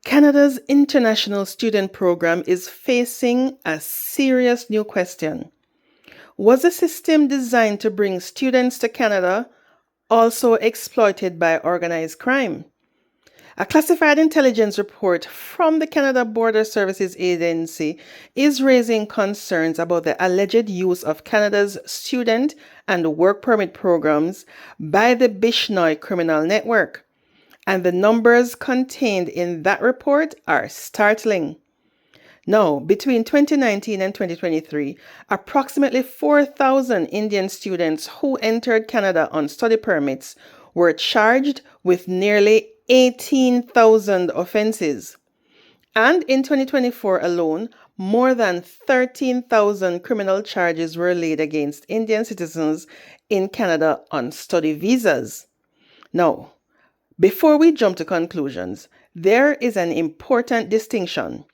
Canada's international student program is facing a serious new question. Was the system designed to bring students to Canada also exploited by organized crime? A classified intelligence report from the Canada Border Services Agency is raising concerns about the alleged use of Canada's student and work permit programs by the Bishnoi criminal network. And the numbers contained in that report are startling. Now, between 2019 and 2023, approximately 4,000 Indian students who entered Canada on study permits were charged with nearly 18,000 offenses. And in 2024 alone, more than 13,000 criminal charges were laid against Indian citizens in Canada on study visas. Now, before we jump to conclusions, there is an important distinction.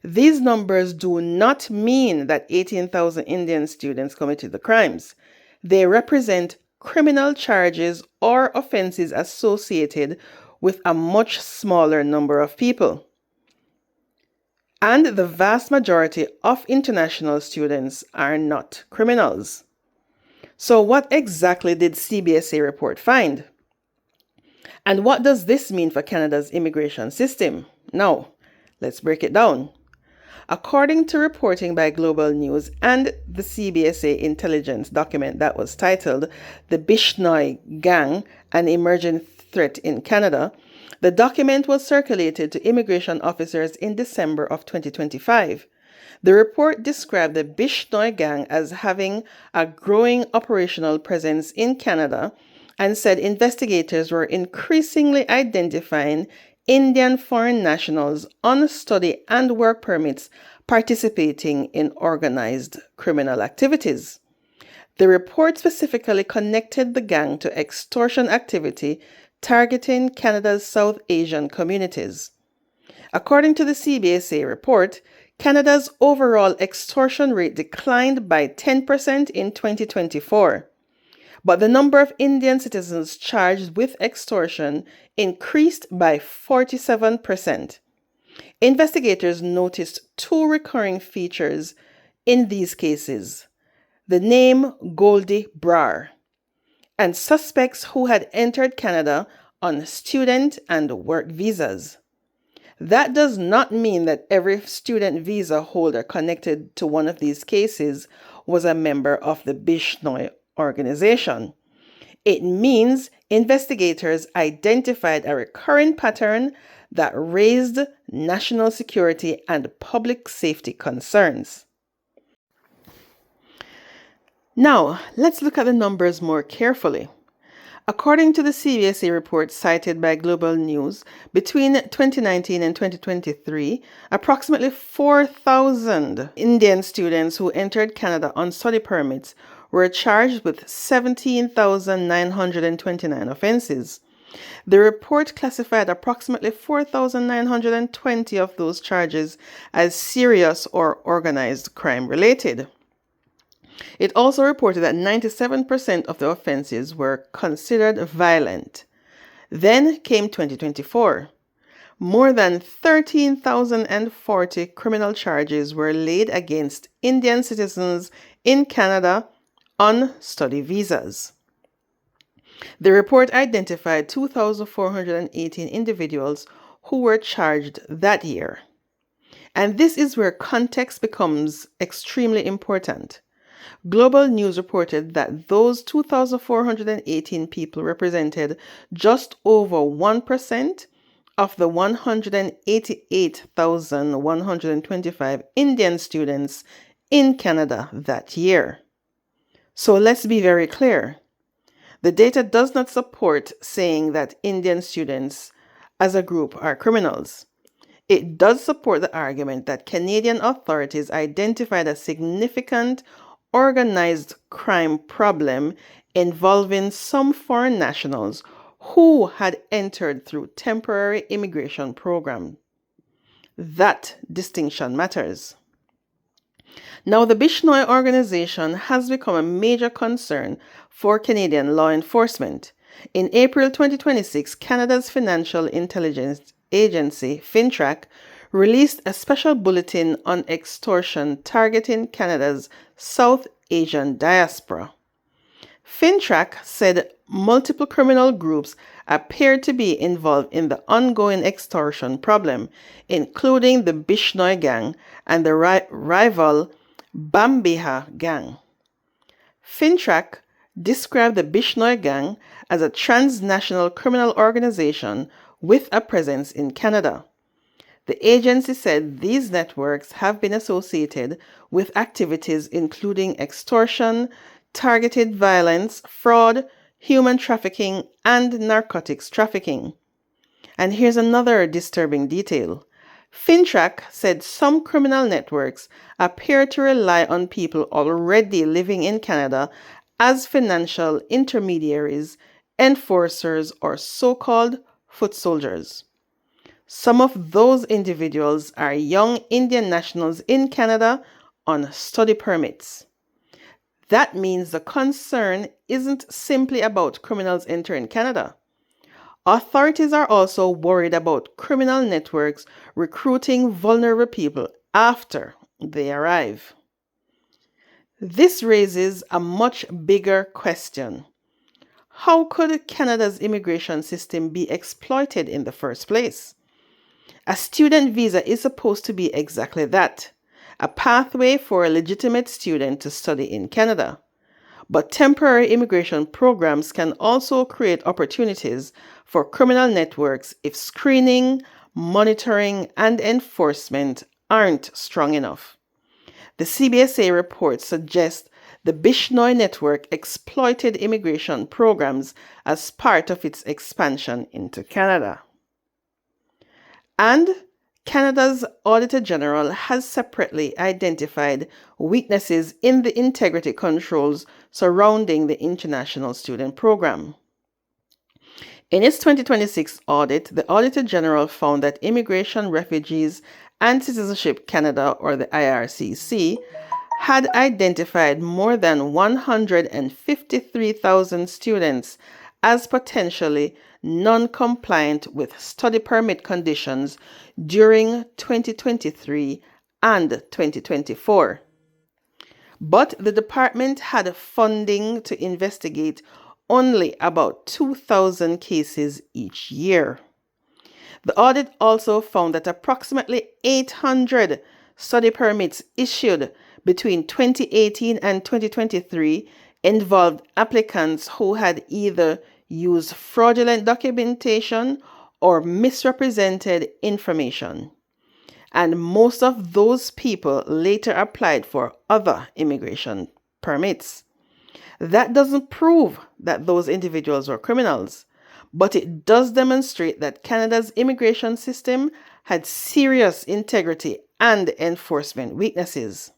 These numbers do not mean that 18,000 Indian students committed the crimes. They represent criminal charges or offenses associated with a much smaller number of people. And the vast majority of international students are not criminals. So what exactly did CBSA report find? And what does this mean for Canada's immigration system? Now, let's break it down. According to reporting by Global News and the CBSA intelligence document that was titled The Bishnoi Gang, an Emerging Threat in Canada, the document was circulated to immigration officers in December of 2025. The report described the Bishnoi Gang as having a growing operational presence in Canada and said investigators were increasingly identifying Indian foreign nationals on study and work permits participating in organized criminal activities. The report specifically connected the gang to extortion activity targeting Canada's South Asian communities. According to the CBSA report, Canada's overall extortion rate declined by 10% in 2024. But the number of Indian citizens charged with extortion increased by 47%. Investigators noticed two recurring features in these cases: the name Goldie Brar, and suspects who had entered Canada on student and work visas. That does not mean that every student visa holder connected to one of these cases was a member of the Bishnoi organization. It means investigators identified a recurring pattern that raised national security and public safety concerns. Now, let's look at the numbers more carefully. According to the CBSA report cited by Global News, between 2019 and 2023, approximately 4,000 Indian students who entered Canada on study permits were charged with 17,929 offenses. The report classified approximately 4,920 of those charges as serious or organized crime related. It also reported that 97% of the offenses were considered violent. Then came 2024. More than 13,040 criminal charges were laid against Indian citizens in Canada on study visas. The report identified 2,418 individuals who were charged that year. And this is where context becomes extremely important. Global News reported that those 2,418 people represented just over 1% of the 188,125 Indian students in Canada that year. So let's be very clear. The data does not support saying that Indian students as a group are criminals. It does support the argument that Canadian authorities identified a significant organized crime problem involving some foreign nationals who had entered through temporary immigration program. That distinction matters. Now, the Bishnoi organization has become a major concern for Canadian law enforcement. In April 2026, Canada's Financial Intelligence agency, FINTRAC, released a special bulletin on extortion targeting Canada's South Asian diaspora. FINTRAC said multiple criminal groups appeared to be involved in the ongoing extortion problem, including the Bishnoi gang and the rival Bambiha gang. FINTRAC described the Bishnoi gang as a transnational criminal organization with a presence in Canada. The agency said these networks have been associated with activities including extortion, targeted violence, fraud, human trafficking, and narcotics trafficking. And here's another disturbing detail. FINTRAC said some criminal networks appear to rely on people already living in Canada as financial intermediaries, enforcers, or so-called foot soldiers. Some of those individuals are young Indian nationals in Canada on study permits. That means the concern isn't simply about criminals entering Canada. Authorities are also worried about criminal networks recruiting vulnerable people after they arrive. This raises a much bigger question. How could Canada's immigration system be exploited in the first place? A student visa is supposed to be exactly that, a pathway for a legitimate student to study in Canada. But temporary immigration programs can also create opportunities for criminal networks if screening, monitoring, and enforcement aren't strong enough. The CBSA report suggests the Bishnoi network exploited immigration programs as part of its expansion into Canada. And Canada's Auditor General has separately identified weaknesses in the integrity controls surrounding the International Student Program. In its 2026 audit, the Auditor General found that Immigration, Refugees, and Citizenship Canada, or the IRCC, had identified more than 153,000 students as potentially non-compliant with study permit conditions during 2023 and 2024. But the department had funding to investigate only about 2,000 cases each year. The audit also found that approximately 800 study permits issued between 2018 and 2023 involved applicants who had either used fraudulent documentation or misrepresented information. And most of those people later applied for other immigration permits. That doesn't prove that those individuals were criminals, but it does demonstrate that Canada's immigration system had serious integrity and enforcement weaknesses.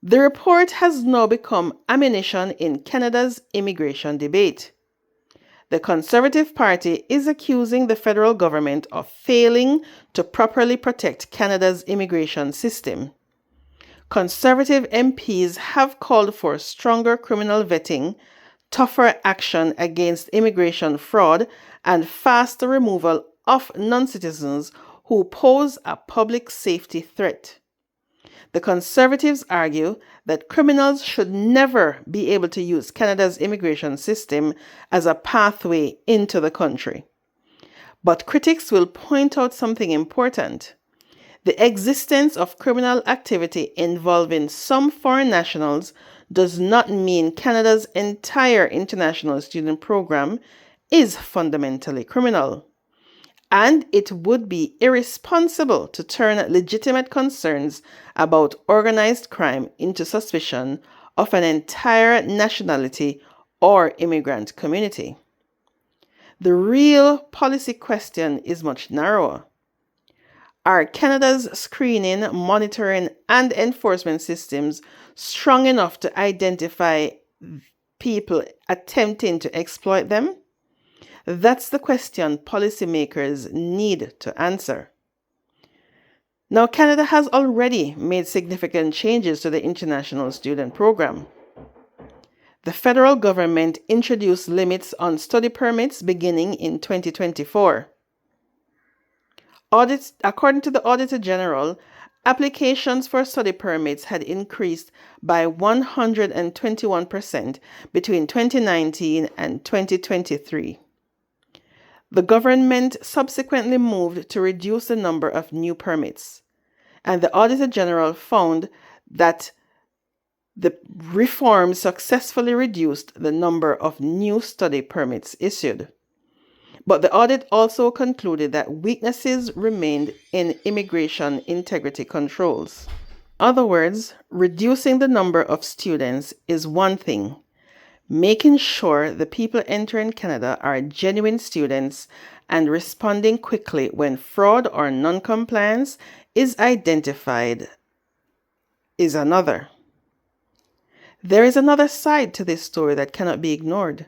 The report has now become ammunition in Canada's immigration debate. The Conservative Party is accusing the federal government of failing to properly protect Canada's immigration system. Conservative MPs have called for stronger criminal vetting, tougher action against immigration fraud, and faster removal of non-citizens who pose a public safety threat. The Conservatives argue that criminals should never be able to use Canada's immigration system as a pathway into the country. But critics will point out something important. The existence of criminal activity involving some foreign nationals does not mean Canada's entire international student program is fundamentally criminal. And it would be irresponsible to turn legitimate concerns about organized crime into suspicion of an entire nationality or immigrant community. The real policy question is much narrower. Are Canada's screening, monitoring, and enforcement systems strong enough to identify people attempting to exploit them? That's the question policymakers need to answer. Now, Canada has already made significant changes to the international student program. The federal government introduced limits on study permits beginning in 2024. According to the Auditor General, applications for study permits had increased by 121% between 2019 and 2023. The government subsequently moved to reduce the number of new permits, and the Auditor General found that the reform successfully reduced the number of new study permits issued. But the audit also concluded that weaknesses remained in immigration integrity controls. In other words, reducing the number of students is one thing. Making sure the people entering Canada are genuine students and responding quickly when fraud or non-compliance is identified is another. There is another side to this story that cannot be ignored.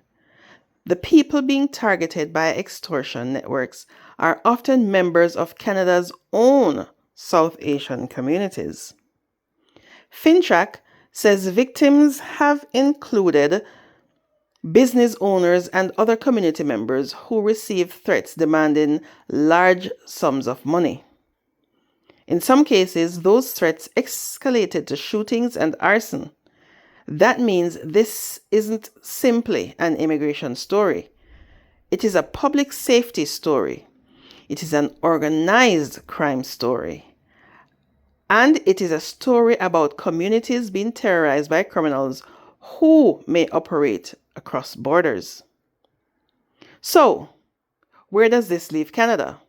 The people being targeted by extortion networks are often members of Canada's own South Asian communities. FinTrack says victims have included business owners and other community members who receive threats demanding large sums of money. In some cases, those threats escalated to shootings and arson. That means this isn't simply an immigration story. It is a public safety story. It is an organized crime story. And it is a story about communities being terrorized by criminals who may operate across borders. So, where does this leave Canada?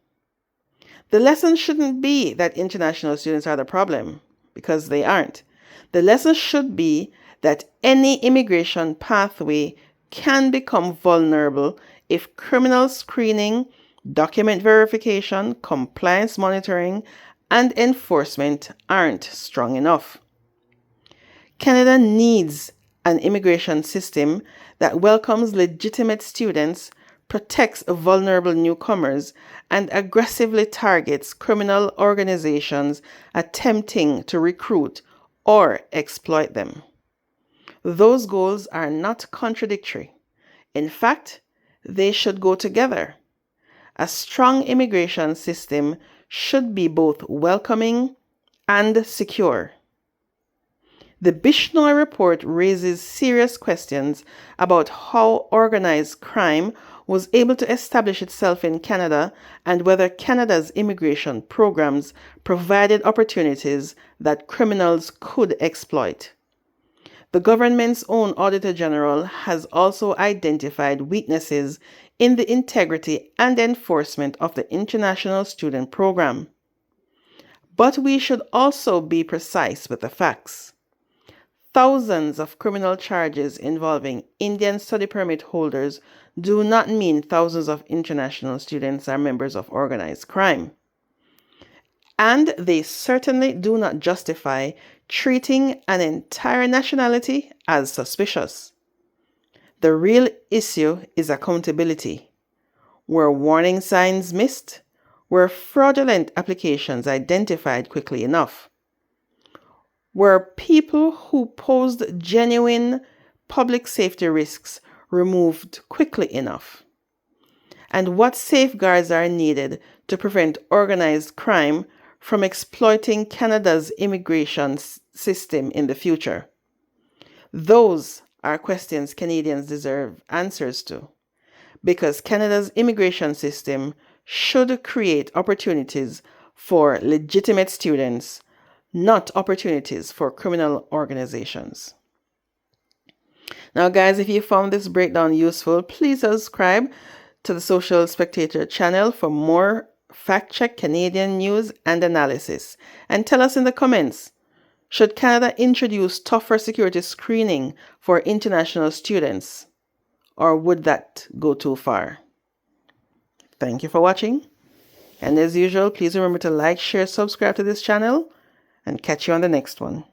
The lesson shouldn't be that international students are the problem, because they aren't. The lesson should be that any immigration pathway can become vulnerable if criminal screening, document verification, compliance monitoring, and enforcement aren't strong enough. Canada needs an immigration system that welcomes legitimate students, protects vulnerable newcomers, and aggressively targets criminal organizations attempting to recruit or exploit them. Those goals are not contradictory. In fact, they should go together. A strong immigration system should be both welcoming and secure. The Bishnoi report raises serious questions about how organized crime was able to establish itself in Canada and whether Canada's immigration programs provided opportunities that criminals could exploit. The government's own Auditor General has also identified weaknesses in the integrity and enforcement of the International Student Program. But we should also be precise with the facts. Thousands of criminal charges involving Indian study permit holders do not mean thousands of international students are members of organized crime. And they certainly do not justify treating an entire nationality as suspicious. The real issue is accountability. Were warning signs missed? Were fraudulent applications identified quickly enough? Were people who posed genuine public safety risks removed quickly enough? And what safeguards are needed to prevent organized crime from exploiting Canada's immigration system in the future? Those are questions Canadians deserve answers to, because Canada's immigration system should create opportunities for legitimate students, not opportunities for criminal organizations. Now, guys, if you found this breakdown useful, please subscribe to the Social Spectator channel for more fact-check Canadian news and analysis. And tell us in the comments, should Canada introduce tougher security screening for international students, or would that go too far? Thank you for watching. And as usual, please remember to like, share, subscribe to this channel, and catch you on the next one.